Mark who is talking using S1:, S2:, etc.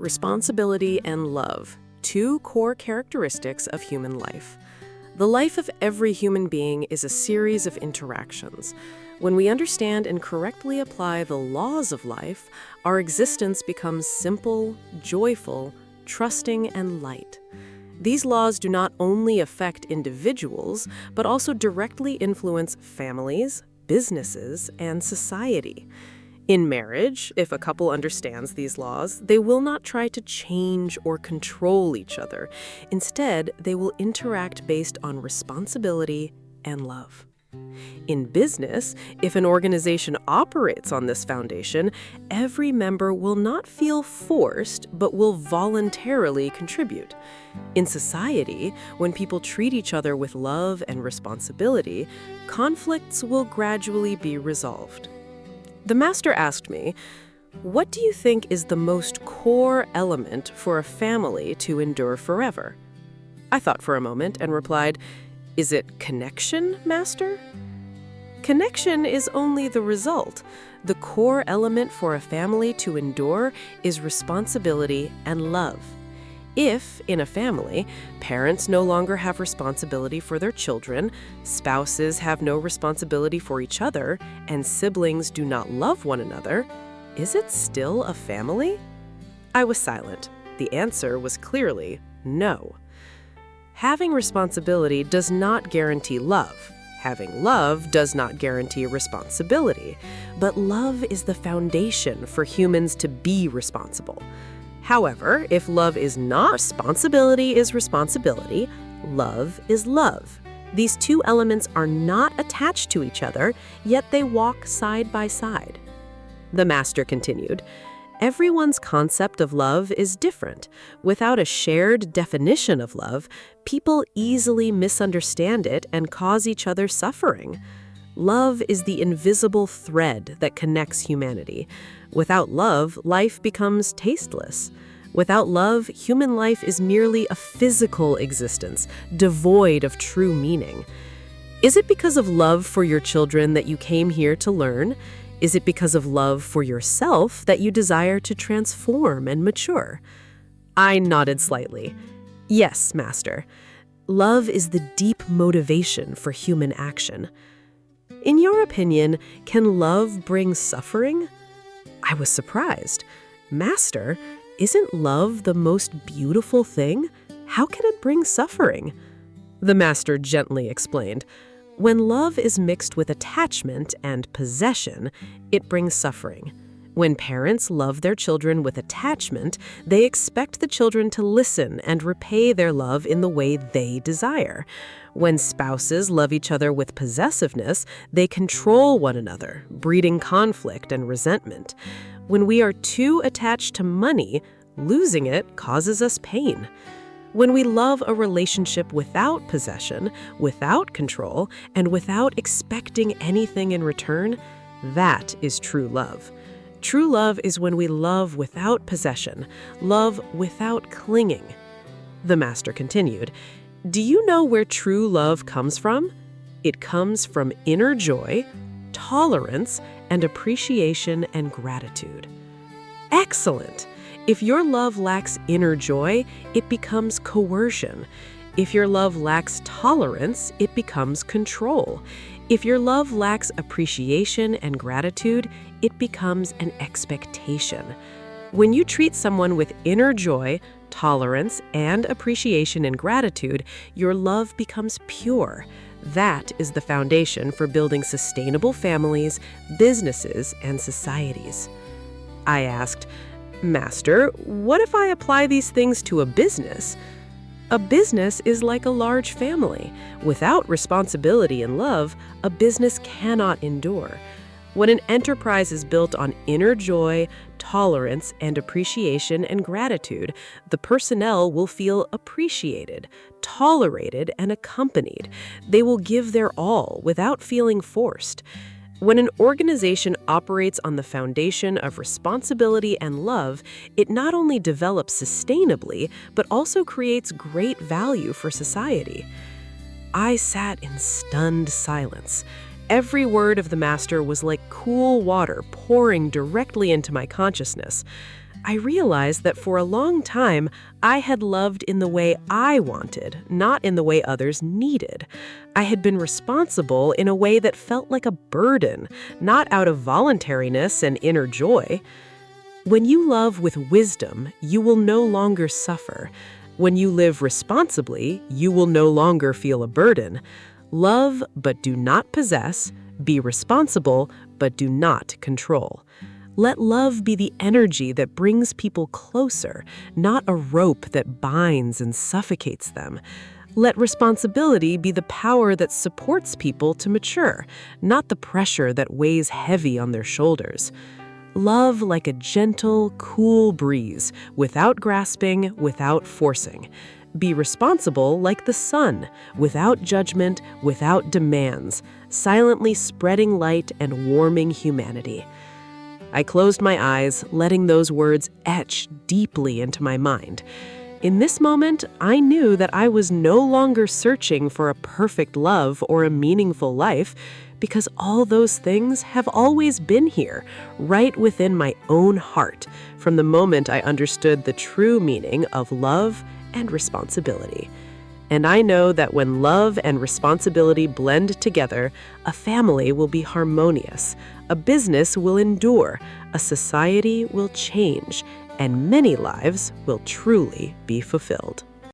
S1: Responsibility and love, two core characteristics of human life. The life of every human being is a series of interactions. When we understand and correctly apply the laws of life, our existence becomes simple, joyful, trusting, and light. These laws do not only affect individuals, but also directly influence families, businesses, and society. In marriage, if a couple understands these laws, they will not try to change or control each other. Instead, they will interact based on responsibility and love. In business, if an organization operates on this foundation, every member will not feel forced, but will voluntarily contribute. In society, when people treat each other with love and responsibility, conflicts will gradually be resolved. The master asked me, "What do you think is the most core element for a family to endure forever?" I thought for a moment and replied, "Is it connection, master?" Connection is only the result. The core element for a family to endure is responsibility and love. If, in a family, parents no longer have responsibility for their children, spouses have no responsibility for each other, and siblings do not love one another, is it still a family? I was silent. The answer was clearly no. Having responsibility does not guarantee love. Having love does not guarantee responsibility. But love is the foundation for humans to be responsible. However, if love is not, responsibility is responsibility, love is love. These two elements are not attached to each other, yet they walk side by side. The master continued, "Everyone's concept of love is different. Without a shared definition of love, people easily misunderstand it and cause each other suffering. Love is the invisible thread that connects humanity. Without love, life becomes tasteless. Without love, human life is merely a physical existence, devoid of true meaning. Is it because of love for your children that you came here to learn? Is it because of love for yourself that you desire to transform and mature?" I nodded slightly. "Yes, master. Love is the deep motivation for human action." "In your opinion, can love bring suffering?" I was surprised. "Master, isn't love the most beautiful thing? How can it bring suffering?" The master gently explained, "When love is mixed with attachment and possession, it brings suffering. When parents love their children with attachment, they expect the children to listen and repay their love in the way they desire. When spouses love each other with possessiveness, they control one another, breeding conflict and resentment. When we are too attached to money, losing it causes us pain. When we love a relationship without possession, without control, and without expecting anything in return, that is true love. True love is when we love without possession, love without clinging." The master continued, "Do you know where true love comes from? It comes from inner joy, tolerance, and appreciation and gratitude." Excellent! If your love lacks inner joy, it becomes coercion. If your love lacks tolerance, it becomes control. If your love lacks appreciation and gratitude, it becomes an expectation. When you treat someone with inner joy, tolerance, and appreciation and gratitude, your love becomes pure. That is the foundation for building sustainable families, businesses, and societies. I asked, "Master, what if I apply these things to a business?" "A business is like a large family. Without responsibility and love, a business cannot endure. When an enterprise is built on inner joy, tolerance, and appreciation and gratitude, the personnel will feel appreciated, tolerated, and accompanied. They will give their all without feeling forced. When an organization operates on the foundation of responsibility and love, it not only develops sustainably, but also creates great value for society." I sat in stunned silence. Every word of the master was like cool water pouring directly into my consciousness. I realized that for a long time, I had loved in the way I wanted, not in the way others needed. I had been responsible in a way that felt like a burden, not out of voluntariness and inner joy. When you love with wisdom, you will no longer suffer. When you live responsibly, you will no longer feel a burden. Love, but do not possess. Be responsible, but do not control. Let love be the energy that brings people closer, not a rope that binds and suffocates them. Let responsibility be the power that supports people to mature, not the pressure that weighs heavy on their shoulders. Love like a gentle, cool breeze, without grasping, without forcing. Be responsible like the sun, without judgment, without demands, silently spreading light and warming humanity. I closed my eyes, letting those words etch deeply into my mind. In this moment, I knew that I was no longer searching for a perfect love or a meaningful life, because all those things have always been here, right within my own heart, from the moment I understood the true meaning of love and responsibility. And I know that when love and responsibility blend together, a family will be harmonious, a business will endure, a society will change, and many lives will truly be fulfilled.